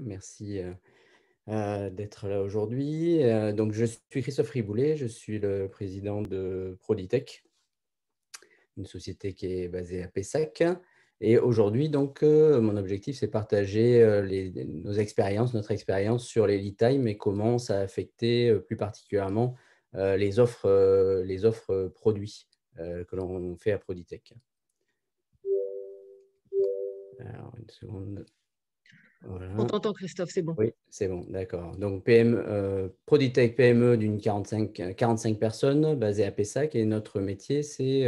Merci d'être là aujourd'hui. Donc, je suis Christophe Riboulet, je suis le président de Proditech, une société qui est basée à Pessac. Et aujourd'hui, donc, mon objectif, c'est partager nos expériences, notre expérience sur les lead time et comment ça a affecté plus particulièrement les offres produits que l'on fait à Proditech. Alors, une seconde. On Voilà. t'entend, Christophe, c'est bon. Oui, c'est bon, d'accord. Donc, Proditech PME d'une 45 personnes basée à Pessac. Et notre métier, c'est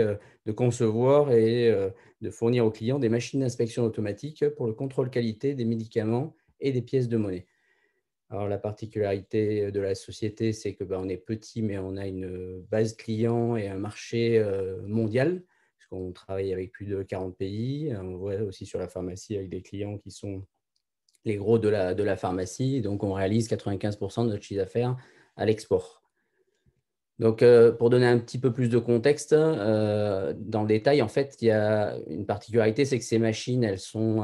de concevoir et de fournir aux clients des machines d'inspection automatique pour le contrôle qualité des médicaments et des pièces de monnaie. Alors, la particularité de la société, c'est que on est petit, mais on a une base client et un marché mondial, puisqu'on travaille avec plus de 40 pays. On voit aussi sur la pharmacie avec des clients qui sont les gros de la pharmacie. Donc, on réalise 95% de notre chiffre d'affaires à l'export. Donc, pour donner un petit peu plus de contexte, dans le détail, en fait, il y a une particularité, c'est que ces machines, elles sont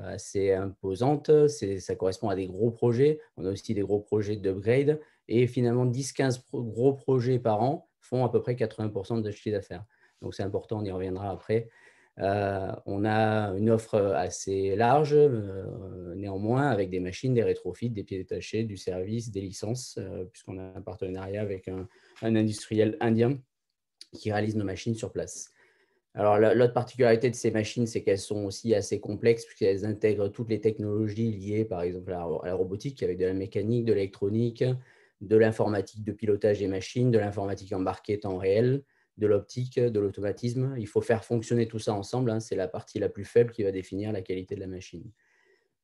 assez imposantes. Ça correspond à des gros projets. On a aussi des gros projets d'upgrade. Et finalement, 10-15 gros projets par an font à peu près 80% de notre chiffre d'affaires. Donc, c'est important, on y reviendra après. On a une offre assez large, néanmoins, avec des machines, des rétrofits, des pieds détachés, du service, des licences, puisqu'on a un partenariat avec un industriel indien qui réalise nos machines sur place. Alors, l'autre particularité de ces machines, c'est qu'elles sont aussi assez complexes, puisqu'elles intègrent toutes les technologies liées, par exemple, à la robotique, avec de la mécanique, de l'électronique, de l'informatique de pilotage des machines, de l'informatique embarquée temps réel, de l'optique, de l'automatisme. Il faut faire fonctionner tout ça ensemble, hein. C'est la partie la plus faible qui va définir la qualité de la machine.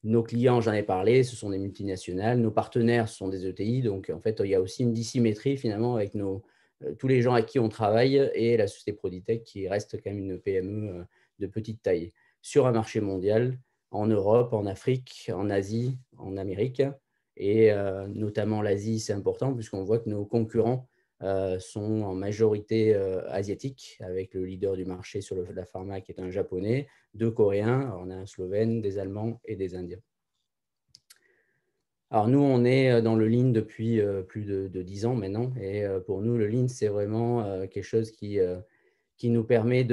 Nos clients, j'en ai parlé, ce sont des multinationales. Nos partenaires, ce sont des ETI. Donc, en fait, il y a aussi une dissymétrie, finalement, avec tous les gens avec qui on travaille et la société Proditech, qui reste quand même une PME de petite taille, sur un marché mondial, en Europe, en Afrique, en Asie, en Amérique. Et notamment l'Asie, c'est important, puisqu'on voit que nos concurrents sont en majorité asiatiques, avec le leader du marché sur la pharma, qui est un Japonais, deux Coréens, on a un Slovène, des Allemands et des Indiens. Alors nous, on est dans le Lean depuis plus de 10 ans maintenant. Et pour nous, le Lean, c'est vraiment quelque chose qui nous permet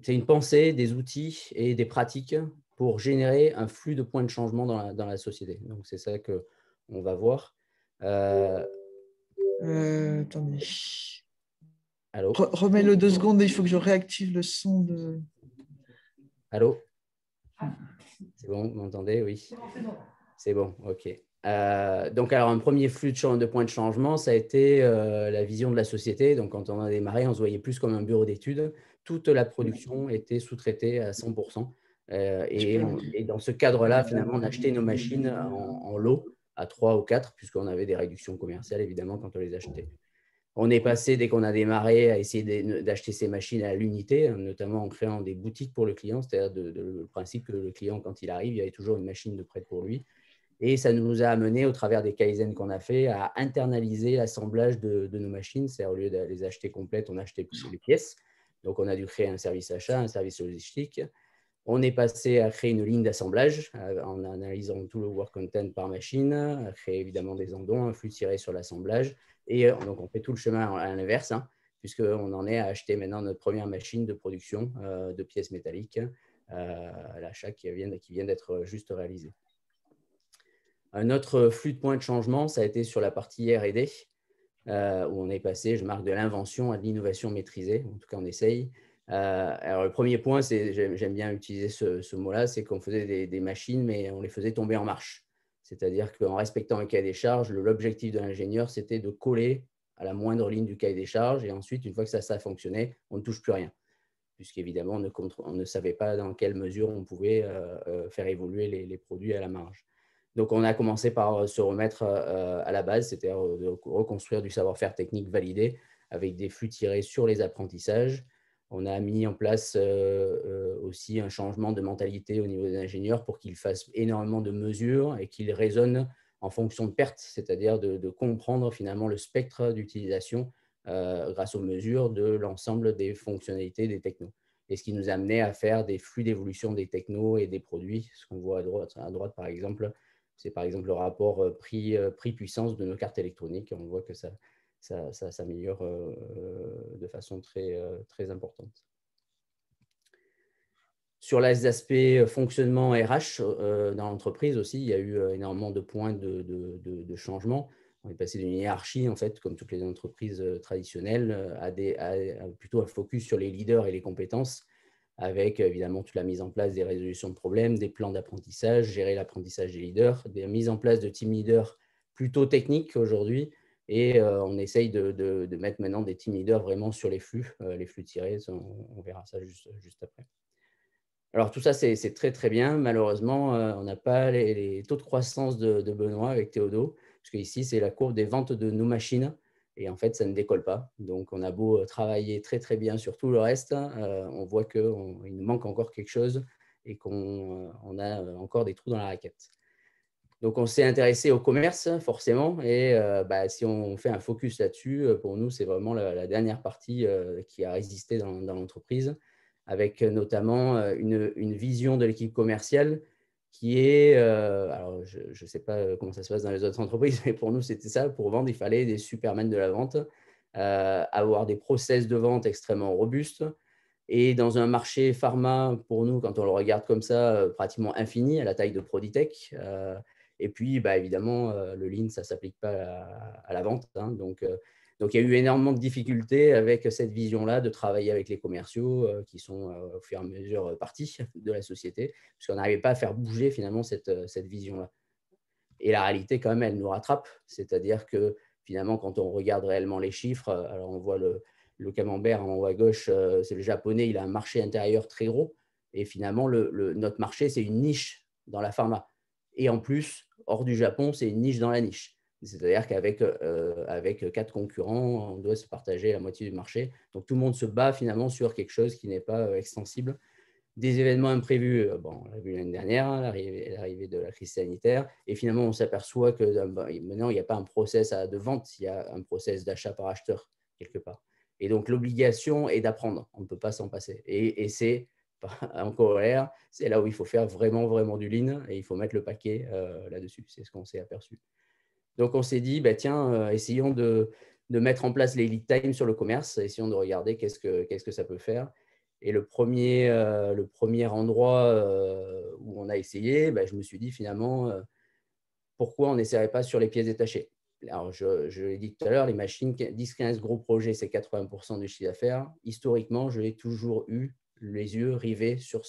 c'est une pensée, des outils et des pratiques pour générer un flux de points de changement dans la société. Donc c'est ça qu'on va voir. Attendez. Allô? Remets-le 2 secondes, il faut que je réactive le son de… Allô? C'est bon, vous m'entendez? Oui. C'est bon, ok. Donc, alors, un premier flux de points de changement, ça a été la vision de la société. Donc, quand on a démarré, on se voyait plus comme un bureau d'études. Toute la production était sous-traitée à 100%. Et dans ce cadre-là, finalement, on achetait nos machines en lot à 3 ou 4, puisqu'on avait des réductions commerciales, évidemment, quand on les achetait. On est passé, dès qu'on a démarré, à essayer d'acheter ces machines à l'unité, notamment en créant des boutiques pour le client, c'est-à-dire le principe que le client, quand il arrive, il y avait toujours une machine de près pour lui. Et ça nous a amené, au travers des Kaizen qu'on a fait, à internaliser l'assemblage de nos machines. C'est-à-dire, au lieu de les acheter complètes, on achetait les pièces. Donc, on a dû créer un service achat, un service logistique. On est passé à créer une ligne d'assemblage en analysant tout le work content par machine, à créer évidemment des endons, un flux tiré sur l'assemblage. Et donc, on fait tout le chemin à l'inverse, hein, puisqu'on en est à acheter maintenant notre première machine de production de pièces métalliques à l'achat qui vient d'être juste réalisée. Un autre flux de points de changement, ça a été sur la partie R&D, où on est passé, je marque, de l'invention à de l'innovation maîtrisée. En tout cas, on essaye. Alors, le premier point, j'aime bien utiliser ce mot-là, c'est qu'on faisait des machines, mais on les faisait tomber en marche. C'est-à-dire qu'en respectant le cahier des charges, l'objectif de l'ingénieur, c'était de coller à la moindre ligne du cahier des charges. Et ensuite, une fois que ça fonctionnait, on ne touche plus rien, puisqu'évidemment, on ne savait pas dans quelle mesure on pouvait faire évoluer les produits à la marge. Donc, on a commencé par se remettre à la base, c'est-à-dire de reconstruire du savoir-faire technique validé avec des flux tirés sur les apprentissages. On a mis en place aussi un changement de mentalité au niveau des ingénieurs pour qu'ils fassent énormément de mesures et qu'ils raisonnent en fonction de pertes, c'est-à-dire de comprendre finalement le spectre d'utilisation grâce aux mesures de l'ensemble des fonctionnalités des technos. et ce qui nous amenait à faire des flux d'évolution des technos et des produits. Ce qu'on voit à droite, par exemple, c'est par exemple le rapport prix-puissance de nos cartes électroniques. On voit que ça s'améliore de façon très importante. Sur les aspects fonctionnement RH dans l'entreprise aussi, il y a eu énormément de points de changement. On est passé d'une hiérarchie, en fait, comme toutes les entreprises traditionnelles, à plutôt un focus sur les leaders et les compétences, avec évidemment toute la mise en place des résolutions de problèmes, des plans d'apprentissage, gérer l'apprentissage des leaders, des mises en place de team leaders plutôt techniques aujourd'hui. Et on essaye de mettre maintenant des team leaders vraiment sur les flux tirés. On verra ça juste après. Alors, tout ça, c'est très bien. Malheureusement, on n'a pas les taux de croissance de Benoît avec Théodo, parce qu'ici, c'est la courbe des ventes de nos machines. Et en fait, ça ne décolle pas. Donc, on a beau travailler très bien sur tout le reste, on voit qu'il nous manque encore quelque chose et qu'on a encore des trous dans la raquette. Donc, on s'est intéressé au commerce, forcément. Et si on fait un focus là-dessus, pour nous, c'est vraiment la dernière partie qui a résisté dans l'entreprise, avec notamment une vision de l'équipe commerciale qui est, alors je ne sais pas comment ça se passe dans les autres entreprises, mais pour nous, c'était ça. Pour vendre, il fallait des supermen de la vente, avoir des process de vente extrêmement robustes. Et dans un marché pharma, pour nous, quand on le regarde comme ça, pratiquement infini, à la taille de Proditech. Et puis, évidemment, le lean, ça ne s'applique pas à la vente. Hein. Donc, il y a eu énormément de difficultés avec cette vision-là de travailler avec les commerciaux qui sont au fur et à mesure partis de la société, puisqu'on n'arrivait pas à faire bouger finalement cette vision-là. Et la réalité, quand même, elle nous rattrape. C'est-à-dire que finalement, quand on regarde réellement les chiffres, alors on voit le camembert en haut à gauche, c'est le japonais, il a un marché intérieur très gros. Et finalement, notre marché, c'est une niche dans la pharma. Et en plus, hors du Japon, c'est une niche dans la niche. C'est-à-dire qu'avec avec 4 concurrents, on doit se partager la moitié du marché. Donc, tout le monde se bat finalement sur quelque chose qui n'est pas extensible. Des événements imprévus, on l'a vu l'année dernière, hein, l'arrivée de la crise sanitaire. Et finalement, on s'aperçoit que maintenant, il n'y a pas un process de vente, il y a un process d'achat par acheteur, quelque part. Et donc, l'obligation est d'apprendre. On ne peut pas s'en passer. Et c'est, en corollaire, c'est là où il faut faire vraiment du lean et il faut mettre le paquet là-dessus. C'est ce qu'on s'est aperçu. Donc, on s'est dit, tiens, essayons de mettre en place les lead times sur le commerce, essayons de regarder qu'est-ce que ça peut faire. Et le premier endroit où on a essayé, je me suis dit finalement, pourquoi on n'essaierait pas sur les pièces détachées? Alors, je l'ai dit tout à l'heure, les machines, 10-15 gros projets, c'est 80% du chiffre d'affaires. Historiquement, je l'ai toujours eu les yeux rivés sur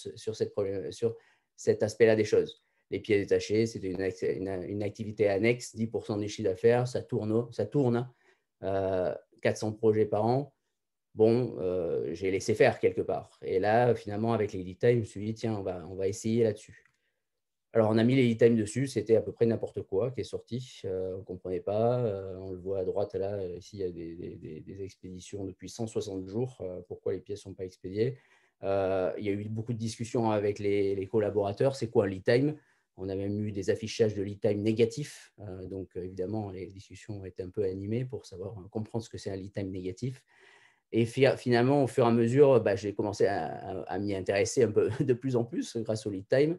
cet aspect-là des choses. Les pièces détachées, c'était une activité annexe, 10% du chiffre d'affaires, ça tourne 400 projets par an. Bon, j'ai laissé faire quelque part. Et là, finalement, avec les lead times, je me suis dit, tiens, on va essayer là-dessus. Alors, on a mis les lead times dessus, c'était à peu près n'importe quoi qui est sorti. On ne comprenait pas. On le voit à droite, là, ici, il y a des expéditions depuis 160 jours. Pourquoi les pièces ne sont pas expédiées? Il y a eu beaucoup de discussions avec les collaborateurs. C'est quoi un lead time? On a même eu des affichages de lead time négatifs. Donc, évidemment, les discussions ont été un peu animées pour savoir comprendre ce que c'est un lead time négatif. Et finalement, au fur et à mesure, j'ai commencé à m'y intéresser un peu de plus en plus grâce au lead time.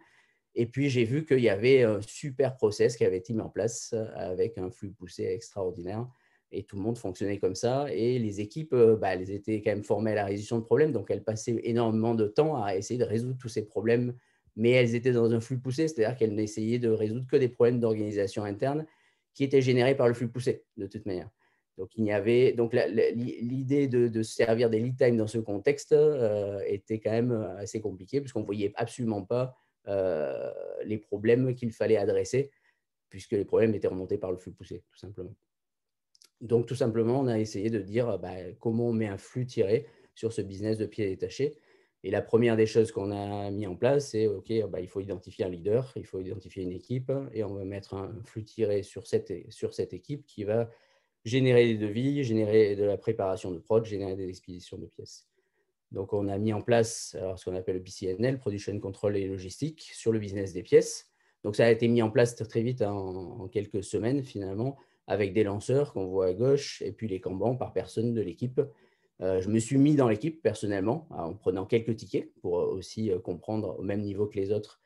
Et puis, j'ai vu qu'il y avait un super process qui avait été mis en place avec un flux poussé extraordinaire. Et tout le monde fonctionnait comme ça. Et les équipes, elles étaient quand même formées à la résolution de problèmes. Donc, elles passaient énormément de temps à essayer de résoudre tous ces problèmes. Mais elles étaient dans un flux poussé, c'est-à-dire qu'elles n'essayaient de résoudre que des problèmes d'organisation interne qui étaient générés par le flux poussé, de toute manière. Donc, l'idée de se servir des lead times dans ce contexte était quand même assez compliquée, puisqu'on ne voyait absolument pas les problèmes qu'il fallait adresser, puisque les problèmes étaient remontés par le flux poussé, tout simplement. Donc, tout simplement, on a essayé de dire comment on met un flux tiré sur ce business de pieds détachés. Et la première des choses qu'on a mis en place, c'est OK, il faut identifier un leader, il faut identifier une équipe, et on va mettre un flux tiré sur cette équipe qui va générer des devis, générer de la préparation de prod, générer des expéditions de pièces. Donc, on a mis en place ce qu'on appelle le PCNL, Production Control et Logistique, sur le business des pièces. Donc, ça a été mis en place très vite, en quelques semaines finalement, avec des lanceurs qu'on voit à gauche et puis les Kanban par personne de l'équipe. Je me suis mis dans l'équipe personnellement en prenant quelques tickets pour aussi comprendre au même niveau que les autres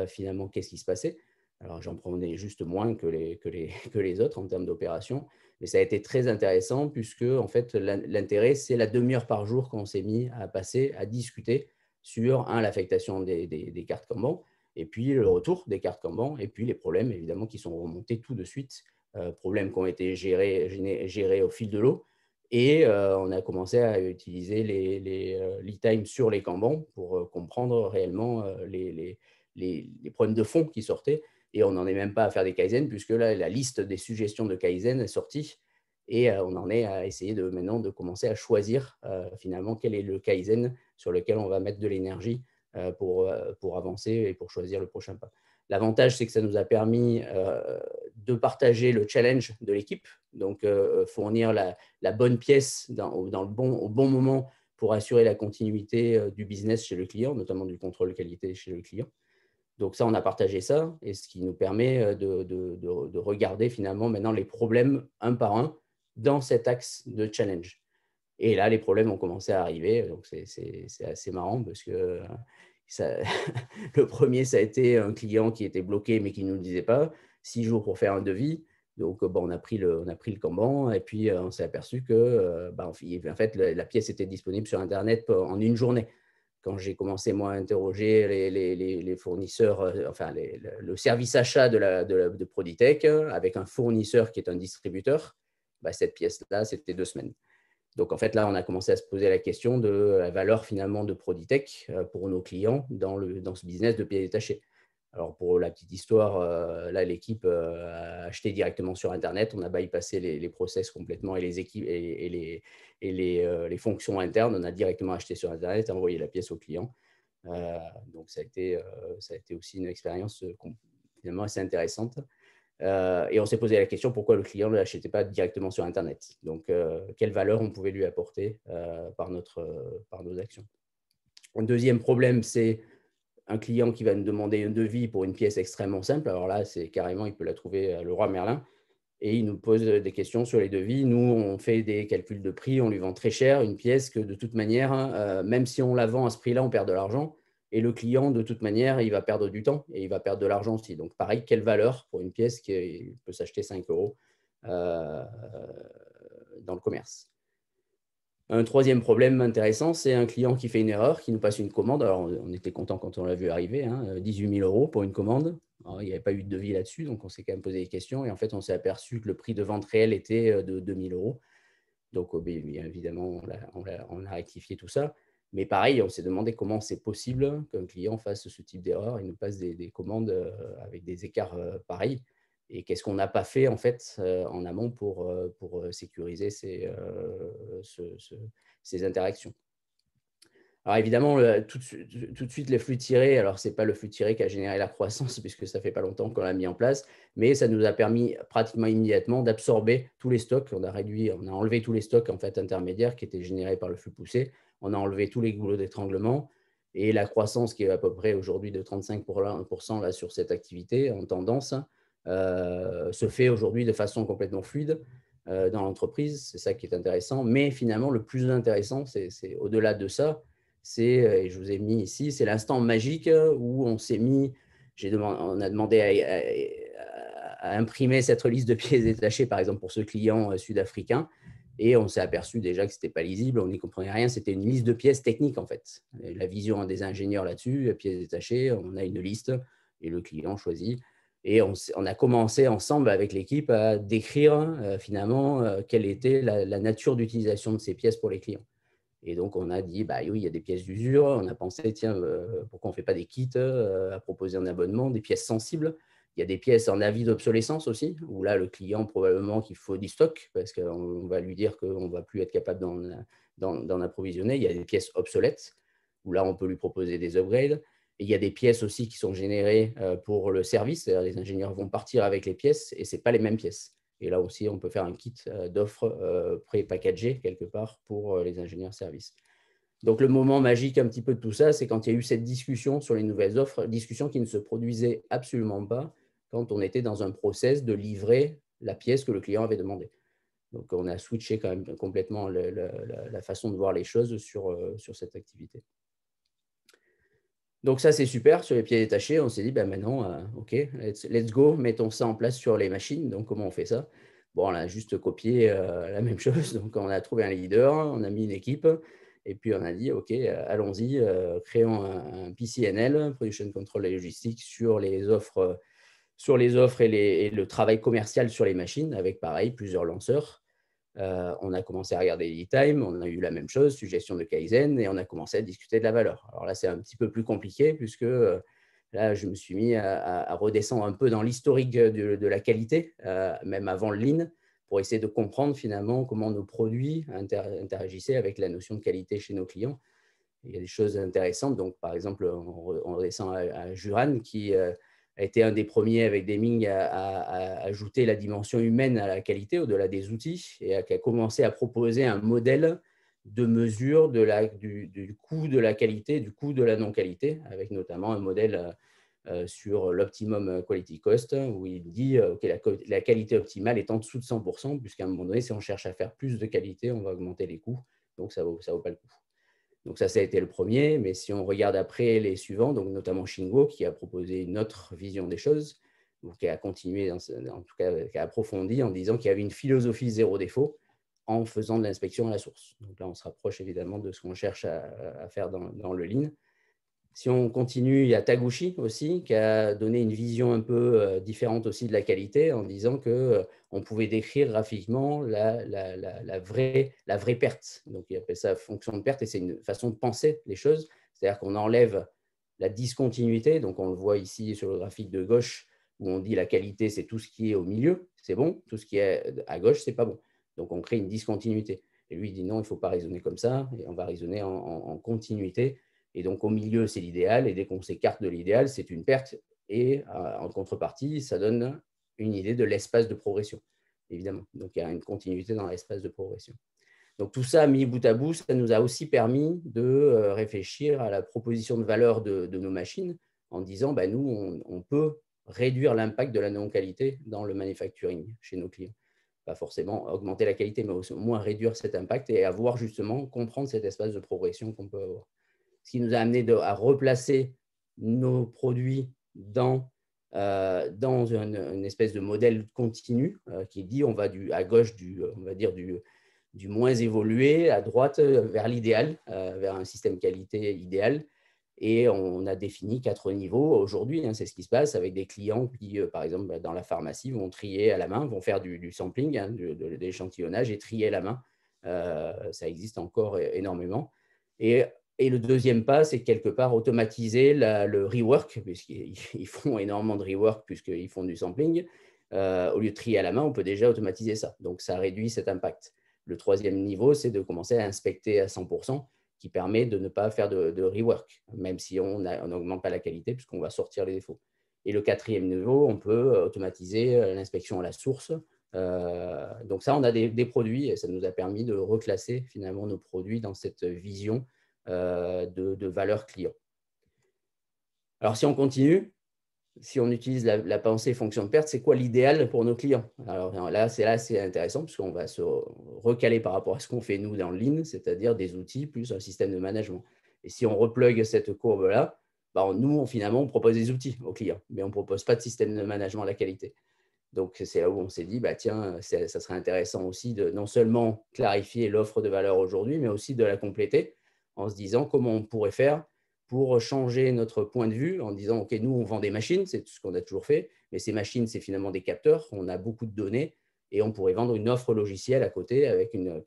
finalement qu'est-ce qui se passait. Alors, j'en prenais juste moins que les autres en termes d'opération, mais ça a été très intéressant puisque en fait, l'intérêt, c'est la demi-heure par jour qu'on s'est mis à passer à discuter sur l'affectation des cartes Kanban, et puis le retour des cartes Kanban, et puis les problèmes évidemment qui sont remontés tout de suite, problèmes qui ont été gérés au fil de l'eau. Et on a commencé à utiliser les lead time sur les Kanban pour comprendre réellement les problèmes de fond qui sortaient. Et on n'en est même pas à faire des Kaizen, puisque là, la liste des suggestions de Kaizen est sortie. Et on en est à essayer maintenant de commencer à choisir finalement quel est le Kaizen sur lequel on va mettre de l'énergie pour avancer et pour choisir le prochain pas. L'avantage, c'est que ça nous a permis de partager le challenge de l'équipe, donc fournir la bonne pièce au bon moment pour assurer la continuité du business chez le client, notamment du contrôle qualité chez le client. Donc ça, on a partagé ça, et ce qui nous permet de regarder finalement maintenant les problèmes un par un dans cet axe de challenge. Et là, les problèmes ont commencé à arriver, donc c'est assez marrant parce que ça, le premier, ça a été un client qui était bloqué mais qui ne nous le disait pas, 6 jours pour faire un devis. Donc, bon, on a pris le Kanban, et puis on s'est aperçu que en fait, la pièce était disponible sur Internet en une journée. Quand j'ai commencé, moi, à interroger les fournisseurs, enfin, le service achat de Proditech, avec un fournisseur qui est un distributeur, cette pièce-là, c'était 2 semaines. Donc, en fait, là, on a commencé à se poser la question de la valeur finalement de Proditech pour nos clients dans ce business de pièces détachées. Alors, pour la petite histoire, là, l'équipe a acheté directement sur Internet. On a bypassé les process complètement et les équipes et les fonctions internes. On a directement acheté sur Internet et envoyé la pièce au client. Donc, ça a été aussi une expérience finalement assez intéressante. Et on s'est posé la question pourquoi le client ne l'achetait pas directement sur Internet. Donc, quelle valeur on pouvait lui apporter par nos actions. Un deuxième problème, c'est un client qui va nous demander un devis pour une pièce extrêmement simple. Alors là, c'est carrément, il peut la trouver à Leroy Merlin. Et il nous pose des questions sur les devis. Nous, on fait des calculs de prix, on lui vend très cher une pièce que de toute manière, même si on la vend à ce prix-là, on perd de l'argent. Et le client, de toute manière, il va perdre du temps et il va perdre de l'argent aussi. Donc, pareil, quelle valeur pour une pièce qui peut s'acheter 5 € dans le commerce. Un troisième problème intéressant, c'est un client qui fait une erreur, qui nous passe une commande. Alors, on était content quand on l'a vu arriver, 18 000 € pour une commande. Alors, il n'y avait pas eu de devis là-dessus, donc on s'est quand même posé des questions. Et en fait, on s'est aperçu que le prix de vente réel était de 2 000 €. Donc, bien évidemment, on a rectifié tout ça. Mais pareil, on s'est demandé comment c'est possible qu'un client fasse ce type d'erreur et nous passe des commandes avec des écarts pareils. Et qu'est-ce qu'on n'a pas fait en fait en amont pour sécuriser ces interactions. Alors évidemment, tout de suite, les flux tirés, alors ce n'est pas le flux tiré qui a généré la croissance, puisque ça fait pas longtemps qu'on l'a mis en place, mais ça nous a permis pratiquement immédiatement d'absorber tous les stocks. On a enlevé tous les stocks en fait, intermédiaires qui étaient générés par le flux poussé. On a enlevé tous les goulots d'étranglement, et la croissance qui est à peu près aujourd'hui de 35% là, sur cette activité en tendance se fait aujourd'hui de façon complètement fluide dans l'entreprise. C'est ça qui est intéressant. Mais finalement, le plus intéressant, c'est au-delà de ça, et je vous ai mis ici, c'est l'instant magique où on s'est mis, on a demandé à imprimer cette liste de pièces détachées, par exemple pour ce client sud-africain, et on s'est aperçu déjà que ce n'était pas lisible, on n'y comprenait rien, c'était une liste de pièces techniques en fait. La vision des ingénieurs là-dessus, pièces détachées, on a une liste et le client choisit. Et on a commencé ensemble avec l'équipe à décrire finalement quelle était la nature d'utilisation de ces pièces pour les clients. Et donc, on a dit, oui, il y a des pièces d'usure. On a pensé, tiens, pourquoi on ne fait pas des kits à proposer un abonnement, des pièces sensibles. Il y a des pièces en avis d'obsolescence aussi, où là, le client, probablement qu'il faut du stock, parce qu'on va lui dire qu'on ne va plus être capable d'en approvisionner. Il y a des pièces obsolètes, où là, on peut lui proposer des upgrades. Et il y a des pièces aussi qui sont générées pour le service. C'est-à-dire les ingénieurs vont partir avec les pièces, et ce n'est pas les mêmes pièces. Et là aussi, on peut faire un kit d'offres pré-packagé quelque part pour les ingénieurs services. Donc, le moment magique un petit peu de tout ça, c'est quand il y a eu cette discussion sur les nouvelles offres, discussion qui ne se produisait absolument pas quand on était dans un process de livrer la pièce que le client avait demandé. Donc, on a switché quand même complètement la façon de voir les choses sur cette activité. Donc, ça, c'est super. Sur les pieds détachés, on s'est dit, ben maintenant, OK, let's go, mettons ça en place sur les machines. Donc, comment on fait ça? Bon, on a juste copié la même chose. Donc, on a trouvé un leader, on a mis une équipe, et puis on a dit, OK, allons-y, créons un PCNL, Production Control et Logistique, sur les offres et le travail commercial sur les machines, avec pareil, plusieurs lanceurs. On a commencé à regarder les lead time, on a eu la même chose, suggestion de Kaizen, et on a commencé à discuter de la valeur. Alors là, c'est un petit peu plus compliqué, puisque là, je me suis mis à redescendre un peu dans l'historique de la qualité, même avant le Lean, pour essayer de comprendre finalement comment nos produits interagissaient avec la notion de qualité chez nos clients. Il y a des choses intéressantes. Donc, par exemple, on redescend à Juran, qui a été un des premiers avec Deming à ajouter la dimension humaine à la qualité au-delà des outils, et qui a commencé à proposer un modèle de mesure du coût de la qualité, du coût de la non-qualité, avec notamment un modèle sur l'optimum quality cost, où il dit que la qualité optimale est en dessous de 100%, puisqu'à un moment donné, si on cherche à faire plus de qualité, on va augmenter les coûts, donc ça vaut pas le coup. Donc ça a été le premier, mais si on regarde après les suivants, donc notamment Shingo, qui a proposé une autre vision des choses, ou qui a continué, en tout cas, qui a approfondi en disant qu'il y avait une philosophie zéro défaut en faisant de l'inspection à la source. Donc là, on se rapproche évidemment de ce qu'on cherche à faire dans le Lean. Si on continue, il y a Taguchi aussi, qui a donné une vision un peu différente aussi de la qualité, en disant qu'on pouvait décrire graphiquement la vraie perte. Donc, il appelle ça fonction de perte, et c'est une façon de penser les choses. C'est-à-dire qu'on enlève la discontinuité. Donc, on le voit ici sur le graphique de gauche, où on dit la qualité, c'est tout ce qui est au milieu, c'est bon. Tout ce qui est à gauche, c'est pas bon. Donc, on crée une discontinuité. Et lui, il dit non, il ne faut pas raisonner comme ça, et on va raisonner en continuité. Et donc, au milieu, c'est l'idéal. Et dès qu'on s'écarte de l'idéal, c'est une perte. Et en contrepartie, ça donne une idée de l'espace de progression, évidemment. Donc, il y a une continuité dans l'espace de progression. Donc, tout ça, mis bout à bout, ça nous a aussi permis de réfléchir à la proposition de valeur de nos machines en disant, bah, nous, on peut réduire l'impact de la non-qualité dans le manufacturing chez nos clients. Pas forcément augmenter la qualité, mais au moins réduire cet impact et avoir justement, comprendre cet espace de progression qu'on peut avoir. Ce qui nous a amené à replacer nos produits dans une espèce de modèle continu qui dit on va à gauche on va dire du moins évolué, à droite vers l'idéal, vers un système qualité idéal. Et on a défini 4 niveaux aujourd'hui. C'est ce qui se passe avec des clients qui, par exemple, dans la pharmacie, vont trier à la main, vont faire du sampling, de l'échantillonnage et trier à la main. Ça existe encore énormément. Et le deuxième pas, c'est quelque part automatiser le rework, puisqu'ils font énormément de rework, puisqu'ils font du sampling. Au lieu de trier à la main, on peut déjà automatiser ça. Donc, ça réduit cet impact. Le troisième niveau, c'est de commencer à inspecter à 100%, qui permet de ne pas faire de rework, même si on n'augmente pas la qualité, puisqu'on va sortir les défauts. Et le quatrième niveau, on peut automatiser l'inspection à la source. Donc ça, on a des produits, et ça nous a permis de reclasser finalement nos produits dans cette vision de valeur client. Alors, si on continue, si on utilise la pensée fonction de perte, c'est quoi l'idéal pour nos clients? Alors là, c'est intéressant parce qu'on va se recaler par rapport à ce qu'on fait nous dans le Lean, c'est-à-dire des outils plus un système de management. Et si on replugue cette courbe-là, nous, finalement, on propose des outils aux clients, mais on ne propose pas de système de management de la qualité. Donc, c'est là où on s'est dit, tiens, ça serait intéressant aussi de non seulement clarifier l'offre de valeur aujourd'hui, mais aussi de la compléter en se disant comment on pourrait faire pour changer notre point de vue en disant, OK, nous, on vend des machines, c'est tout ce qu'on a toujours fait, mais ces machines, c'est finalement des capteurs, on a beaucoup de données, et on pourrait vendre une offre logicielle à côté avec une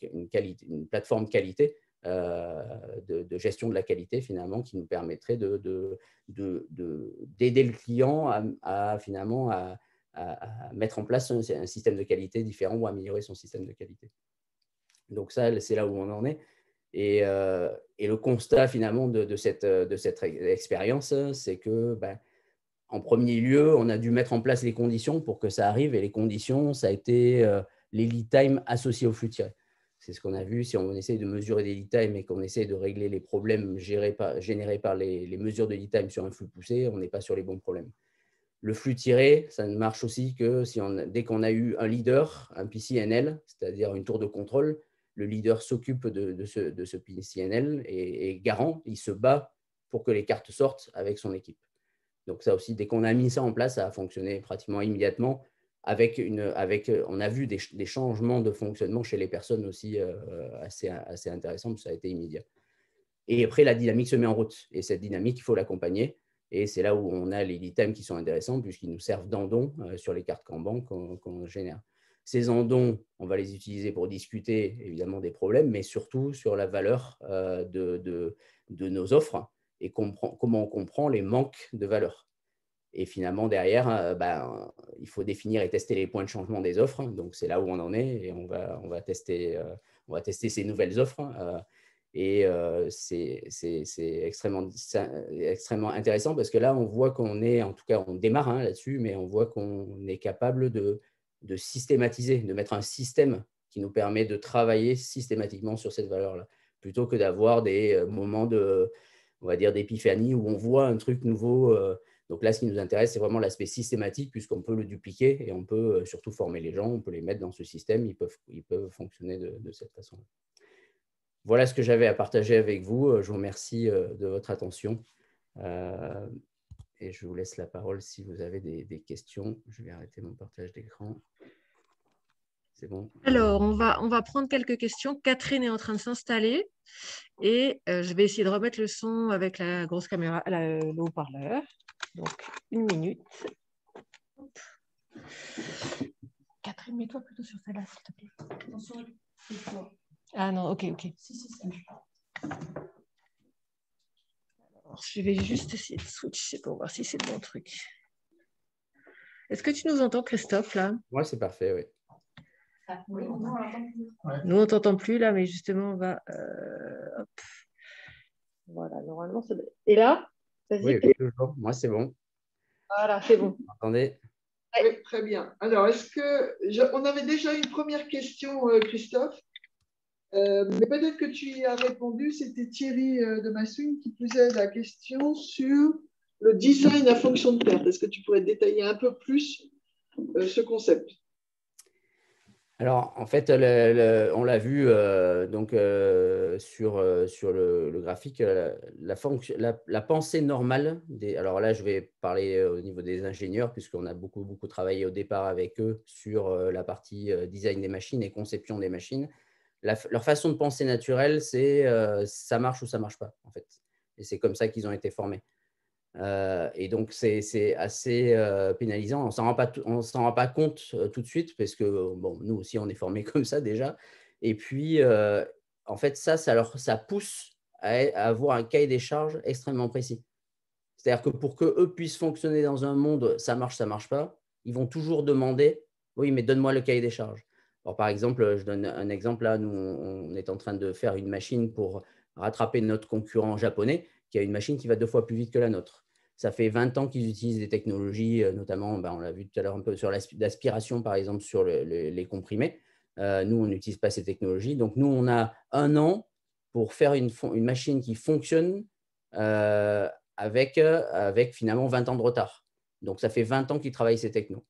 plateforme qualité de gestion de la qualité, finalement, qui nous permettrait d'aider le client finalement à mettre en place un système de qualité différent ou améliorer son système de qualité. Donc ça, c'est là où on en est. Et le constat finalement de cette expérience, c'est que en premier lieu, on a dû mettre en place les conditions pour que ça arrive. Et les conditions, ça a été les lead time associés au flux tiré. C'est ce qu'on a vu. Si on essaie de mesurer des lead time et qu'on essaie de régler les problèmes générés par les mesures de lead time sur un flux poussé, on n'est pas sur les bons problèmes. Le flux tiré, ça ne marche aussi que dès qu'on a eu un leader, un PCNL, c'est-à-dire une tour de contrôle, le leader s'occupe de ce PCNL et est garant, il se bat pour que les cartes sortent avec son équipe. Donc ça aussi, dès qu'on a mis ça en place, ça a fonctionné pratiquement immédiatement. On a vu des changements de fonctionnement chez les personnes aussi assez intéressants, ça a été immédiat. Et après, la dynamique se met en route. Et cette dynamique, il faut l'accompagner. Et c'est là où on a les items qui sont intéressants, puisqu'ils nous servent d'endons sur les cartes Kanban qu'on génère. Ces endons, on va les utiliser pour discuter évidemment des problèmes, mais surtout sur la valeur de nos offres et comment on comprend les manques de valeur. Et finalement, derrière, il faut définir et tester les points de changement des offres. Donc, c'est là où on en est et on va tester ces nouvelles offres. Et c'est extrêmement intéressant parce que là, on voit qu'on est, en tout cas, on démarre là-dessus, mais on voit qu'on est capable de systématiser, de mettre un système qui nous permet de travailler systématiquement sur cette valeur-là, plutôt que d'avoir des moments on va dire, d'épiphanie où on voit un truc nouveau. Donc là, ce qui nous intéresse, c'est vraiment l'aspect systématique, puisqu'on peut le dupliquer et on peut surtout former les gens, on peut les mettre dans ce système, ils peuvent fonctionner de cette façon. Voilà ce que j'avais à partager avec vous. Je vous remercie de votre attention. Et je vous laisse la parole si vous avez des questions. Je vais arrêter mon partage d'écran. C'est bon. Alors, on va prendre quelques questions. Catherine est en train de s'installer et je vais essayer de remettre le son avec la grosse caméra, le haut-parleur. Donc, 1 minute. Hop. Catherine, mets-toi plutôt sur celle-là, s'il te plaît. Attention, ah non, ok. Si, ça marche pas. Alors, je vais juste essayer de switcher pour voir si c'est le bon truc. Est-ce que tu nous entends, Christophe, là? Oui, c'est parfait, oui. Oui, nous, on ne t'entend plus, là, mais justement, on va... hop. Voilà, normalement, ça doit... Et là? Oui, toujours. Moi, c'est bon. Voilà, c'est bon. Vous m'entendez? Oui, très bien. Alors, on avait déjà une première question, Christophe, mais peut-être que tu y as répondu. C'était Thierry de Massouine qui posait la question sur le design à fonction de perte. Est-ce que tu pourrais détailler un peu plus ce concept? Alors, en fait, on l'a vu sur le graphique, la pensée normale. Alors là, je vais parler au niveau des ingénieurs, puisqu'on a beaucoup travaillé au départ avec eux sur la partie design des machines et conception des machines. Leur façon de penser naturelle, c'est ça marche ou ça ne marche pas, en fait. Et c'est comme ça qu'ils ont été formés. Et donc, c'est assez pénalisant. On ne s'en rend pas compte tout de suite parce que bon, nous aussi, on est formés comme ça déjà. Et puis, en fait, ça pousse à avoir un cahier des charges extrêmement précis. C'est-à-dire que pour qu'eux puissent fonctionner dans un monde, ça marche pas, ils vont toujours demander, oui, mais donne-moi le cahier des charges. Alors, par exemple, je donne un exemple là, nous, on est en train de faire une machine pour rattraper notre concurrent japonais qui a une machine qui va 2 fois plus vite que la nôtre. Ça fait 20 ans qu'ils utilisent des technologies, notamment, on l'a vu tout à l'heure un peu sur l'aspiration, par exemple, sur les comprimés. Nous, on n'utilise pas ces technologies. Donc, nous, on a 1 an pour faire une machine qui fonctionne avec finalement 20 ans de retard. Donc, ça fait 20 ans qu'ils travaillent ces technos.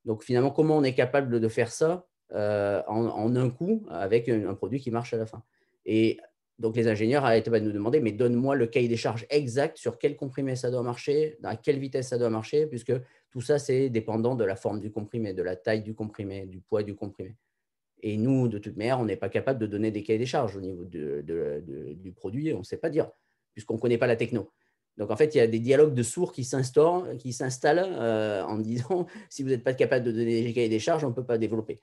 Donc, finalement, comment on est capable de faire ça en un coup avec un produit qui marche à la fin? Et donc, les ingénieurs arrêtaient pas de nous demander, mais donne-moi le cahier des charges exact sur quel comprimé ça doit marcher, à quelle vitesse ça doit marcher, puisque tout ça, c'est dépendant de la forme du comprimé, de la taille du comprimé, du poids du comprimé. Et nous, de toute manière, on n'est pas capable de donner des cahiers des charges au niveau du produit, on ne sait pas dire, puisqu'on ne connaît pas la techno. Donc, en fait, il y a des dialogues de sourds qui s'installent en disant, si vous n'êtes pas capable de donner des cahiers des charges, on ne peut pas développer.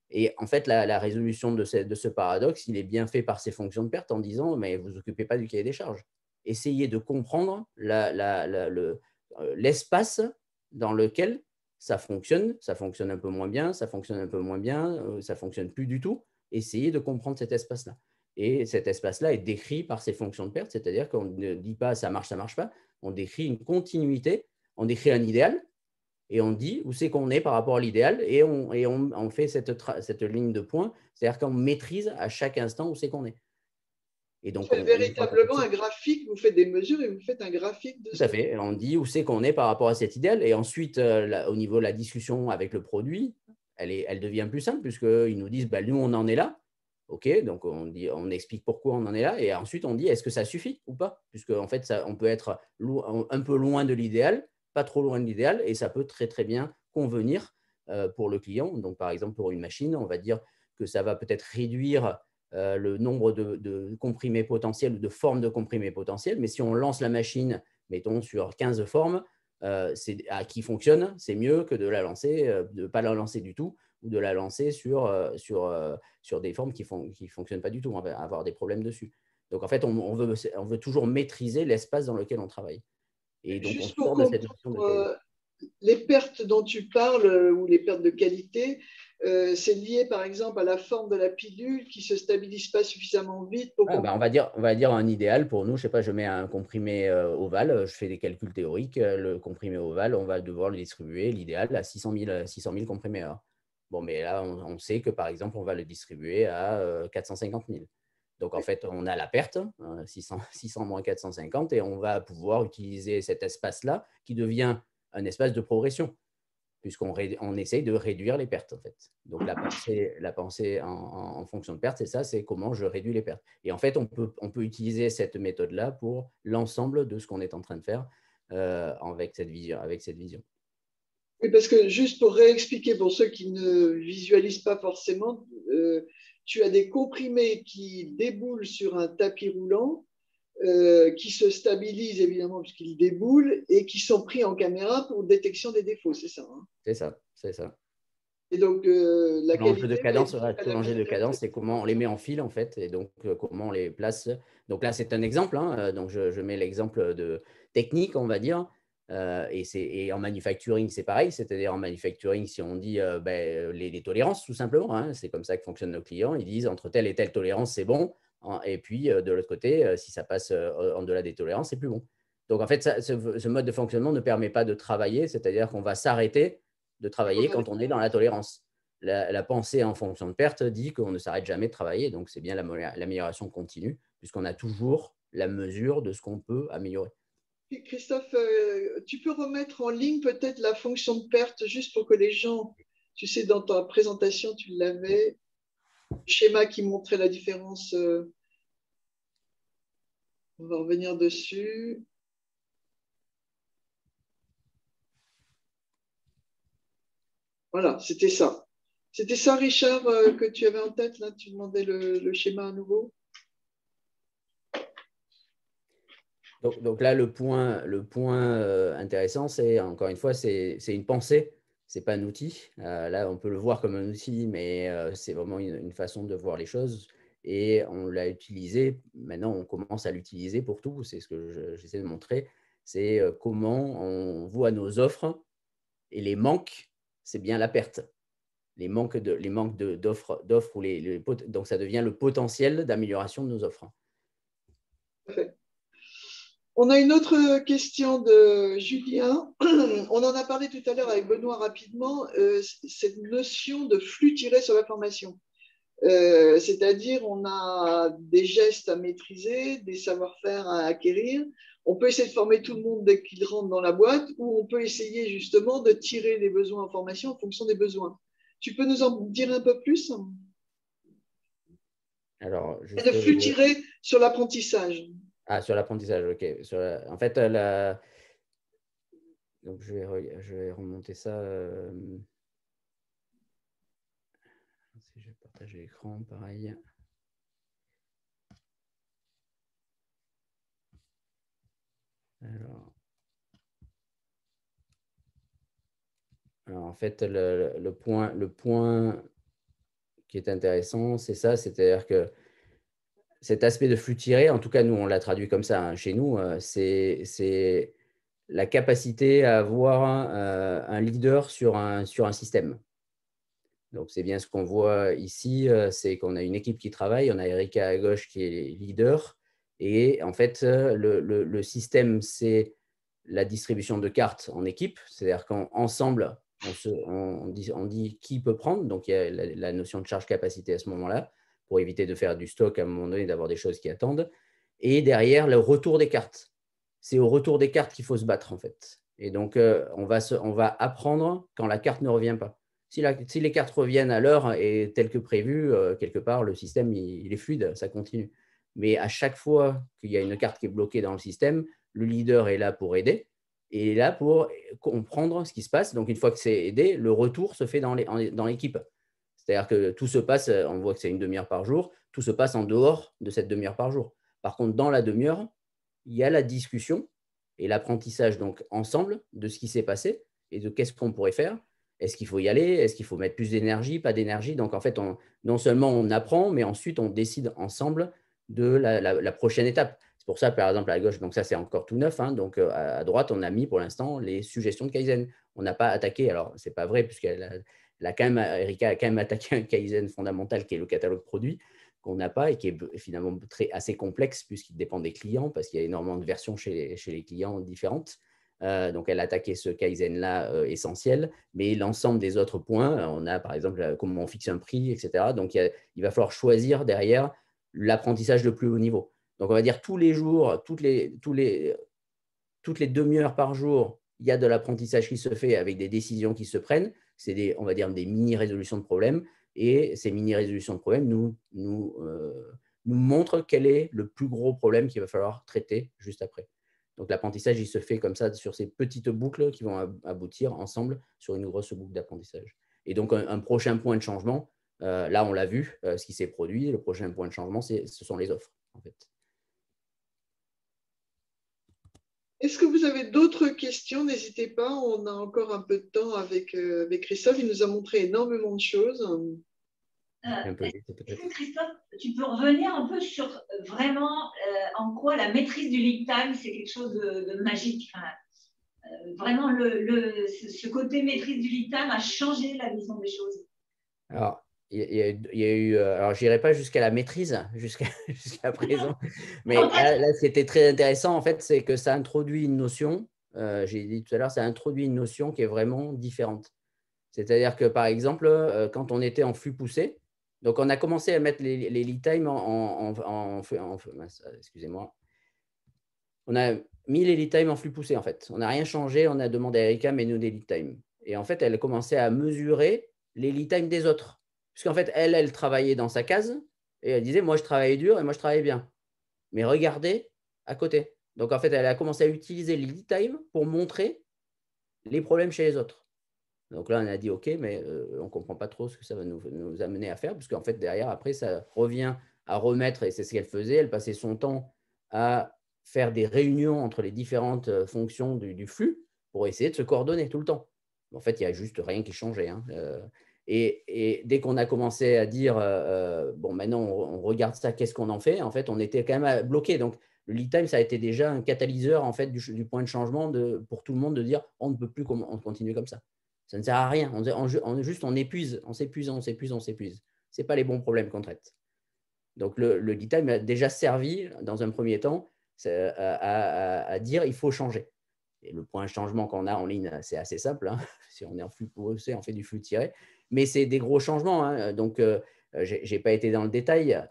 Et en fait, la résolution de ce paradoxe, il est bien fait par ces fonctions de perte en disant, mais vous ne vous occupez pas du cahier des charges. Essayez de comprendre l'espace dans lequel ça fonctionne un peu moins bien, ça fonctionne un peu moins bien, ça ne fonctionne plus du tout. Essayez de comprendre cet espace-là. Et cet espace-là est décrit par ces fonctions de perte, c'est-à-dire qu'on ne dit pas ça marche pas, on décrit une continuité, on décrit un idéal, et on dit où c'est qu'on est par rapport à l'idéal, et on fait cette ligne de points, c'est-à-dire qu'on maîtrise à chaque instant où c'est qu'on est. Et donc, vous faites véritablement un graphique, vous faites des mesures et vous faites un graphique de tout à fait. On dit où c'est qu'on est par rapport à cet idéal. Et ensuite, au niveau de la discussion avec le produit, elle devient plus simple puisqu'ils nous disent, bah, nous, on en est là. OK, donc on explique pourquoi on en est là. Et ensuite, on dit, est-ce que ça suffit ou pas? Puisque, en fait, on peut être un peu loin de l'idéal, pas trop loin de l'idéal, et ça peut très, très bien convenir pour le client. Donc, par exemple, pour une machine, on va dire que ça va peut-être réduire le nombre de comprimés potentiels ou de formes de comprimés potentiels. Mais si on lance la machine, mettons, sur 15 formes qui fonctionnent, c'est mieux que de ne pas la lancer du tout ou de la lancer sur des formes qui ne fonctionnent pas du tout. On va avoir des problèmes dessus. Donc, en fait, on veut toujours maîtriser l'espace dans lequel on travaille. Et donc, on Juste pour sort de cette notion de PME. Les pertes dont tu parles ou les pertes de qualité, c'est lié par exemple à la forme de la pilule qui ne se stabilise pas suffisamment vite pour on va dire un idéal pour nous. Je sais pas, je mets un comprimé ovale, je fais des calculs théoriques. Le comprimé ovale, on va devoir le distribuer, l'idéal, à 600 000 comprimés heure. Bon, mais là, on sait que par exemple, on va le distribuer à 450 000. Donc, en fait, on a la perte, 600 moins 450, et on va pouvoir utiliser cet espace-là qui devient un espace de progression, puisqu'on essaye de réduire les pertes, en fait. Donc, la pensée en fonction de pertes, c'est ça, c'est comment je réduis les pertes. Et en fait, on peut utiliser cette méthode-là pour l'ensemble de ce qu'on est en train de faire avec cette vision. Oui, parce que juste pour réexpliquer pour ceux qui ne visualisent pas forcément, tu as des comprimés qui déboulent sur un tapis roulant, qui se stabilisent évidemment puisqu'ils déboulent et qui sont pris en caméra pour détection des défauts, c'est ça, hein? C'est ça. Et donc, la L'enjeu qualité de cadence, va être tout l'enjeu de cadence, c'est comment on les met en file, en fait, et donc comment on les place. Donc là, c'est un exemple, hein, donc je mets l'exemple de technique, on va dire, et en manufacturing, c'est pareil, c'est-à-dire en manufacturing, si on dit les tolérances, tout simplement, hein, c'est comme ça que fonctionnent nos clients, ils disent entre telle et telle tolérance, c'est bon, hein, et puis de l'autre côté, si ça passe en delà des tolérances, c'est plus bon. Donc en fait, ce mode de fonctionnement ne permet pas de travailler, c'est-à-dire qu'on va s'arrêter de travailler quand on est dans la tolérance. La pensée en fonction de perte dit qu'on ne s'arrête jamais de travailler, donc c'est bien l'amélioration continue, puisqu'on a toujours la mesure de ce qu'on peut améliorer. Christophe, tu peux remettre en ligne peut-être la fonction de perte juste pour que les gens, tu sais, dans ta présentation, tu l'avais, le schéma qui montrait la différence. On va revenir dessus. Voilà, c'était ça. C'était ça, Richard, que tu avais en tête. Là, tu demandais le schéma à nouveau. Donc là, le point intéressant, c'est encore une fois, c'est une pensée, c'est pas un outil. Là, on peut le voir comme un outil, mais c'est vraiment une façon de voir les choses. Et on l'a utilisé, maintenant on commence à l'utiliser pour tout. C'est ce que j'essaie de montrer. C'est comment on voit nos offres et les manques, c'est bien la perte. Les manques d'offres donc ça devient le potentiel d'amélioration de nos offres. Parfait. On a une autre question de Julien. On en a parlé tout à l'heure avec Benoît rapidement, cette notion de flux tiré sur la formation. C'est-à-dire, on a des gestes à maîtriser, des savoir-faire à acquérir. On peut essayer de former tout le monde dès qu'il rentre dans la boîte, ou on peut essayer justement de tirer les besoins en formation en fonction des besoins. Tu peux nous en dire un peu plus? Alors, De flux tiré sur l'apprentissage. Ah, sur l'apprentissage, ok. En fait, donc je vais remonter ça. Si je partage l'écran, pareil. Alors, en fait, le point qui est intéressant, c'est ça, c'est-à-dire que cet aspect de flux tiré, en tout cas, nous, on l'a traduit comme ça, hein, chez nous, c'est la capacité à avoir un leader sur un système. Donc, c'est bien ce qu'on voit ici, c'est qu'on a une équipe qui travaille, on a Erika à gauche qui est leader, et en fait, le système, c'est la distribution de cartes en équipe, c'est-à-dire qu'ensemble, on dit qui peut prendre, donc il y a la notion de charge capacité à ce moment-là, pour éviter de faire du stock à un moment donné, d'avoir des choses qui attendent. Et derrière, le retour des cartes. C'est au retour des cartes qu'il faut se battre, en fait. Et donc, on va apprendre quand la carte ne revient pas. Si les cartes reviennent à l'heure et tel que prévu, quelque part, le système, il est fluide, ça continue. Mais à chaque fois qu'il y a une carte qui est bloquée dans le système, le leader est là pour aider et est là pour comprendre ce qui se passe. Donc, une fois que c'est aidé, le retour se fait dans l'équipe. C'est-à-dire que tout se passe, on voit que c'est une demi-heure par jour, tout se passe en dehors de cette demi-heure par jour. Par contre, dans la demi-heure, il y a la discussion et l'apprentissage donc ensemble de ce qui s'est passé et de qu'est-ce qu'on pourrait faire. Est-ce qu'il faut y aller? Est-ce qu'il faut mettre plus d'énergie, pas d'énergie? Donc, en fait, non seulement on apprend, mais ensuite, on décide ensemble de la prochaine étape. C'est pour ça, par exemple, à gauche, donc ça, c'est encore tout neuf. Hein, donc, à droite, on a mis pour l'instant les suggestions de Kaizen. On n'a pas attaqué. Alors, ce n'est pas vrai, puisqu'elle Erika a quand même attaqué un Kaizen fondamental qui est le catalogue produit, qu'on n'a pas et qui est finalement assez complexe puisqu'il dépend des clients, parce qu'il y a énormément de versions chez les clients différentes. Donc, elle a attaqué ce Kaizen-là essentiel, mais l'ensemble des autres points, on a par exemple comment on fixe un prix, etc. Donc, il va falloir choisir derrière l'apprentissage de plus haut niveau. Donc, on va dire tous les jours, toutes les demi-heures par jour, il y a de l'apprentissage qui se fait avec des décisions qui se prennent. C'est on va dire des mini-résolutions de problèmes. Et ces mini-résolutions de problèmes nous montrent quel est le plus gros problème qu'il va falloir traiter juste après. Donc, l'apprentissage, il se fait comme ça sur ces petites boucles qui vont aboutir ensemble sur une grosse boucle d'apprentissage. Et donc, un prochain point de changement, là, on l'a vu, ce qui s'est produit. Le prochain point de changement, ce sont les offres, en fait. Est-ce que vous avez d'autres questions? N'hésitez pas, on a encore un peu de temps avec Christophe. Il nous a montré énormément de choses. Est-ce que Christophe, tu peux revenir un peu sur vraiment en quoi la maîtrise du lead time, c'est quelque chose de magique. Enfin, vraiment, ce côté maîtrise du lead time a changé la vision des choses. Alors, il y a eu, alors je n'irai pas jusqu'à la maîtrise jusqu'à présent, mais là c'était très intéressant en fait, c'est que ça introduit une notion, j'ai dit tout à l'heure, ça introduit une notion qui est vraiment différente. C'est-à-dire que par exemple, quand on était en flux poussé, donc on a commencé à mettre les lead time excusez-moi, on a mis les lead time en flux poussé en fait. On n'a rien changé, on a demandé à Erika, mais nous des lead time. Et en fait, elle a commencé à mesurer les lead time des autres. Puisqu'en fait, elle travaillait dans sa case et elle disait, moi, je travaillais dur et moi, je travaillais bien. Mais regardez à côté. Donc, en fait, elle a commencé à utiliser les lead time pour montrer les problèmes chez les autres. Donc là, on a dit, OK, mais on ne comprend pas trop ce que ça va nous amener à faire, puisqu'en fait, derrière, après, ça revient à remettre, et c'est ce qu'elle faisait, elle passait son temps à faire des réunions entre les différentes fonctions du flux pour essayer de se coordonner tout le temps. En fait, il n'y a juste rien qui changeait. Hein. Et dès qu'on a commencé à dire, bon, maintenant, on regarde ça, qu'est-ce qu'on en fait? En fait, on était quand même bloqué. Donc, le lead time, ça a été déjà un catalyseur en fait, du point de changement pour tout le monde de dire, on ne peut plus continuer comme ça. Ça ne sert à rien. On épuise, on s'épuise. Ce n'est pas les bons problèmes qu'on traite. Donc, le lead time a déjà servi, dans un premier temps, à dire il faut changer. Et le point de changement qu'on a en ligne, c'est assez simple. Hein. Si on est en flux poussé, on fait du flux tiré. Mais c'est des gros changements. Hein. Donc, je n'ai pas été dans le détail.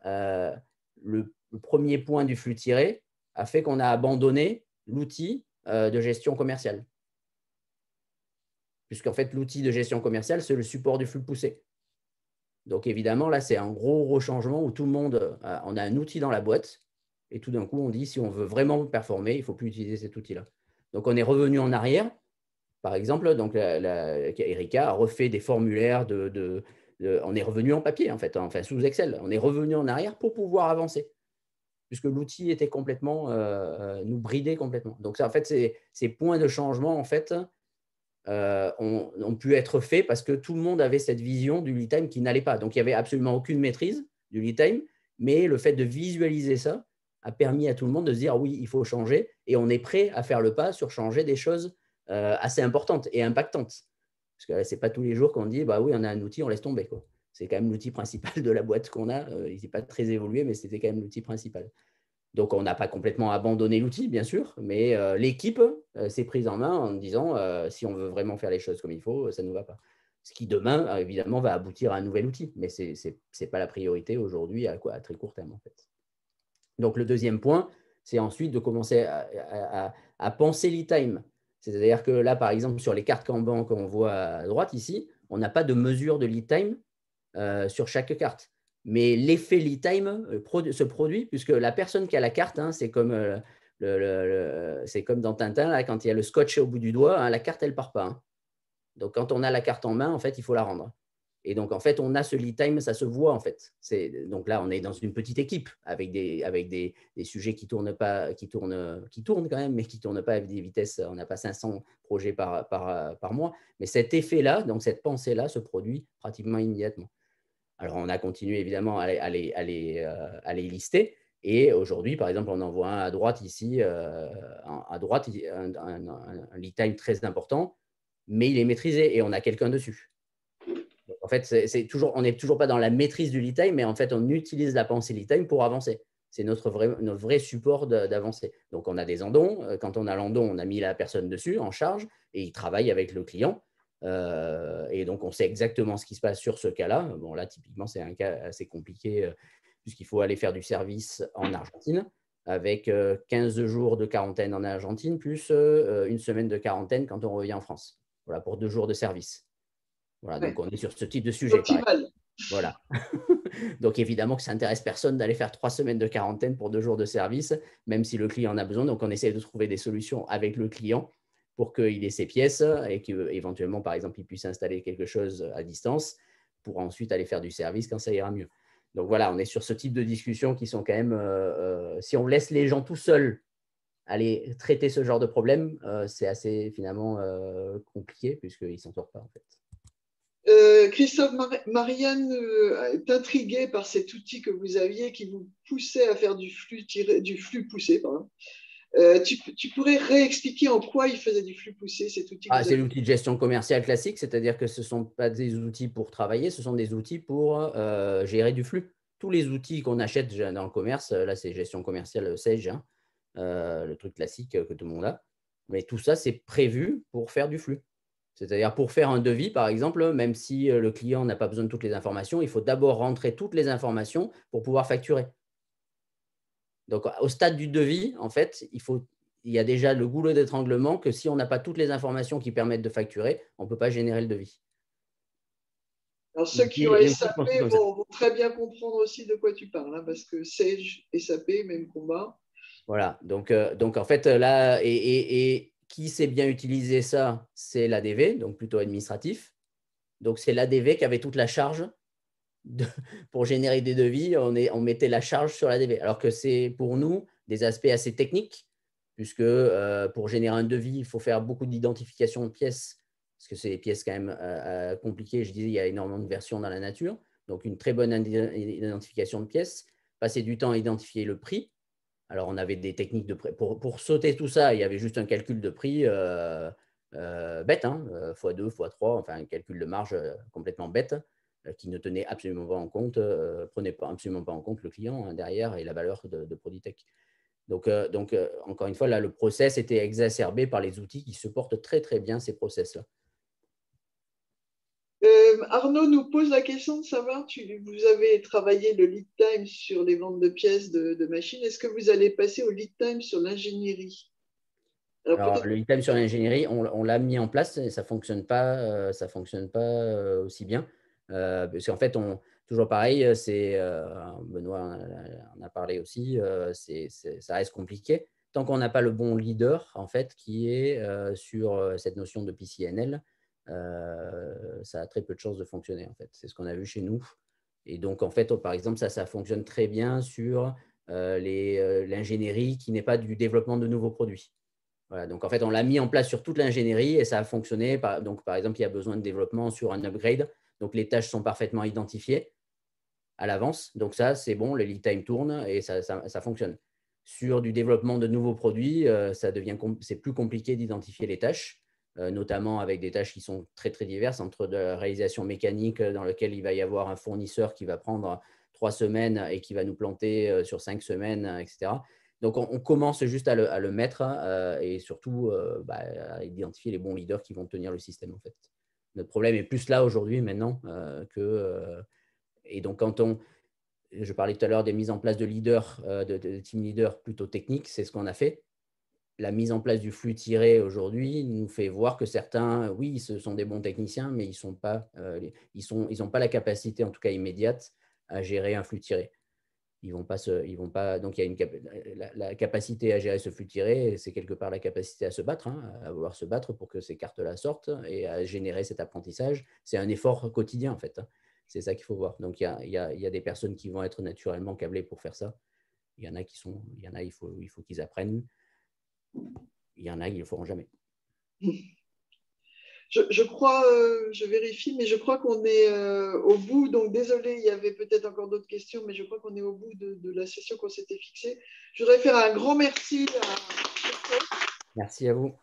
Le premier point du flux tiré a fait qu'on a abandonné l'outil de gestion commerciale. Puisqu'en fait, l'outil de gestion commerciale, c'est le support du flux poussé. Donc, évidemment, là, c'est un gros changement où tout le monde, on a un outil dans la boîte et tout d'un coup, on dit, si on veut vraiment performer, il ne faut plus utiliser cet outil-là. Donc, on est revenu en arrière. Par exemple, donc, Erika a refait des formulaires on est revenu en papier, en fait, enfin, sous Excel. On est revenu en arrière pour pouvoir avancer, puisque l'outil était complètement, nous bridait complètement. Donc, ça, en fait, ces points de changement, en fait, ont pu être faits parce que tout le monde avait cette vision du lead time qui n'allait pas. Donc, il n'y avait absolument aucune maîtrise du lead time, mais le fait de visualiser ça a permis à tout le monde de se dire oui, il faut changer et on est prêt à faire le pas sur changer des choses assez importantes et impactantes. Parce que ce n'est pas tous les jours qu'on dit bah oui, on a un outil, on laisse tomber. C'est quand même l'outil principal de la boîte qu'on a. Il n'est pas très évolué, mais c'était quand même l'outil principal. Donc, on n'a pas complètement abandonné l'outil, bien sûr, mais l'équipe s'est prise en main en disant si on veut vraiment faire les choses comme il faut, ça ne nous va pas. Ce qui demain, évidemment, va aboutir à un nouvel outil. Mais ce n'est pas la priorité aujourd'hui à très court terme, en fait. Donc, le deuxième point, c'est ensuite de commencer à penser lead time. C'est-à-dire que là, par exemple, sur les cartes Kanban qu'on voit à droite ici, on n'a pas de mesure de lead time sur chaque carte. Mais l'effet lead time se produit puisque la personne qui a la carte, hein, c'est comme, comme dans Tintin, là, quand il y a le scotch au bout du doigt, hein, la carte, elle ne part pas. Hein. Donc, quand on a la carte en main, en fait, il faut la rendre. Et donc, en fait, on a ce lead time, ça se voit, en fait. Donc là, on est dans une petite équipe avec des sujets qui tournent quand même, mais qui ne tournent pas avec des vitesses. On n'a pas 500 projets par mois. Mais cet effet-là, donc cette pensée-là, se produit pratiquement immédiatement. Alors, on a continué, évidemment, à les lister. Et aujourd'hui, par exemple, on en voit un à droite ici, à droite, un lead time très important, mais il est maîtrisé et on a quelqu'un dessus. Donc, en fait, on n'est toujours pas dans la maîtrise du lead time, mais en fait, on utilise la pensée lead time pour avancer. C'est notre vrai support d'avancer. Donc, on a des andons. Quand on a l'andon, on a mis la personne dessus en charge et il travaille avec le client. Et donc, on sait exactement ce qui se passe sur ce cas-là. Bon, là, typiquement, c'est un cas assez compliqué puisqu'il faut aller faire du service en Argentine avec 15 jours de quarantaine en Argentine, plus une semaine de quarantaine quand on revient en France. Voilà, pour 2 jours de service. Voilà, donc on est sur ce type de sujet. Optimal. Voilà. Donc évidemment que ça n'intéresse personne d'aller faire 3 semaines de quarantaine pour 2 jours de service, même si le client en a besoin. Donc on essaie de trouver des solutions avec le client pour qu'il ait ses pièces et qu'éventuellement, par exemple, il puisse installer quelque chose à distance pour ensuite aller faire du service quand ça ira mieux. Donc voilà, on est sur ce type de discussions qui sont quand même, si on laisse les gens tout seuls aller traiter ce genre de problème, c'est assez finalement compliqué puisqu'ils ne s'en sortent pas en fait. Christophe, Marianne est intriguée par cet outil que vous aviez qui vous poussait à faire du flux poussé. Pardon. Tu pourrais réexpliquer en quoi il faisait du flux poussé, cet outil que vous C'est aviez? l'outil de gestion commerciale classique, c'est-à-dire que ce ne sont pas des outils pour travailler, ce sont des outils pour gérer du flux. Tous les outils qu'on achète dans le commerce, là c'est gestion commerciale Sage, hein, le truc classique que tout le monde a, mais tout ça c'est prévu pour faire du flux. C'est-à-dire pour faire un devis, par exemple, même si le client n'a pas besoin de toutes les informations, il faut d'abord rentrer toutes les informations pour pouvoir facturer. Donc, au stade du devis, en fait, il y a déjà le goulot d'étranglement que si on n'a pas toutes les informations qui permettent de facturer, on ne peut pas générer le devis. Alors, ceux qui ont SAP vont très bien comprendre aussi de quoi tu parles, hein, parce que Sage, SAP, même combat. Voilà, donc en fait, là, et qui sait bien utiliser ça, c'est l'ADV, donc plutôt administratif. Donc, c'est l'ADV qui avait toute la charge pour générer des devis, on mettait la charge sur l'ADV. Alors que c'est pour nous des aspects assez techniques, puisque pour générer un devis, il faut faire beaucoup d'identification de pièces, parce que c'est des pièces quand même compliquées. Je disais, il y a énormément de versions dans la nature. Donc, une très bonne identification de pièces, passer du temps à identifier le prix. Alors, on avait des techniques pour sauter tout ça, il y avait juste un calcul de prix bête, hein, x2, x3, enfin un calcul de marge complètement bête, qui ne tenait absolument pas en compte, prenait absolument pas en compte le client hein, derrière et la valeur de Proditech. Donc, encore une fois, là, le process était exacerbé par les outils qui supportent très, très bien ces process-là. Arnaud nous pose la question de savoir, vous avez travaillé le lead time sur les ventes de pièces de machines. Est-ce que vous allez passer au lead time sur l'ingénierie? Alors, le lead time sur l'ingénierie, on l'a mis en place et ça ne fonctionne pas, aussi bien. Parce qu'en fait, toujours pareil, Benoît en a parlé aussi, ça reste compliqué. Tant qu'on n'a pas le bon leader, en fait, qui est sur cette notion de PCNL, ça a très peu de chances de fonctionner, en fait. C'est ce qu'on a vu chez nous. Et donc, en fait, par exemple, ça fonctionne très bien sur l'ingénierie qui n'est pas du développement de nouveaux produits. Voilà, donc en fait, on l'a mis en place sur toute l'ingénierie et ça a fonctionné. Donc, par exemple, il y a besoin de développement sur un upgrade. Donc, les tâches sont parfaitement identifiées à l'avance. Donc, ça, c'est bon, le lead time tourne et ça fonctionne. Sur du développement de nouveaux produits, c'est plus compliqué d'identifier les tâches, notamment avec des tâches qui sont très, très diverses, entre de la réalisation mécanique dans laquelle il va y avoir un fournisseur qui va prendre 3 semaines et qui va nous planter sur 5 semaines, etc. Donc, on commence juste à le mettre et surtout à identifier les bons leaders qui vont tenir le système, en fait. Notre problème est plus là aujourd'hui maintenant et donc je parlais tout à l'heure des mises en place de leaders, de team leaders plutôt techniques, c'est ce qu'on a fait. La mise en place du flux tiré aujourd'hui nous fait voir que certains, oui, ce sont des bons techniciens, mais ils n'ont pas la capacité, en tout cas immédiate, à gérer un flux tiré. Donc, il y a la capacité à gérer ce flux tiré, c'est quelque part la capacité à se battre, à vouloir se battre pour que ces cartes-là sortent et à générer cet apprentissage. C'est un effort quotidien, en fait. C'est ça qu'il faut voir. Donc, il y a des personnes qui vont être naturellement câblées pour faire ça. Il y en a, il faut qu'ils apprennent. Il y en a, ils ne le feront jamais. Je crois, je vérifie, mais je crois qu'on est au bout. Donc, désolé, il y avait peut-être encore d'autres questions, mais je crois qu'on est au bout de la session qu'on s'était fixée. Je voudrais faire un grand merci à Christophe. Merci à vous.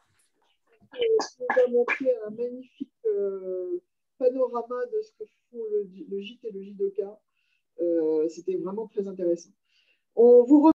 Qui nous a montré un magnifique panorama de ce que font le JIT et le JIDOCA. C'était vraiment très intéressant. On vous